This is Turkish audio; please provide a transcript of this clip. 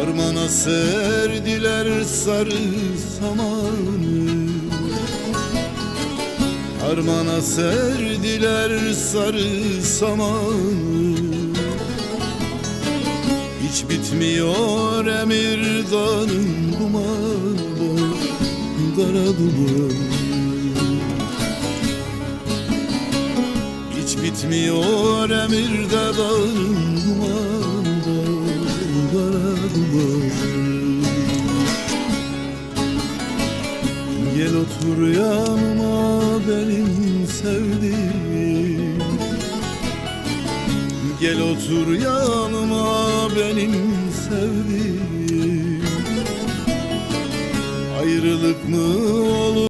Harmana serdiler sarı samanı, harmana serdiler sarı samanı. Hiç bitmiyor Emirdağ'ın dumanı, kara dumanı. Hiç bitmiyor Emirdağ'ın dumanı, kara dumanı. Gel otur yanıma benim sevdiğim, gel otur yanıma benim sevdiğim. Ayrılık mı olur?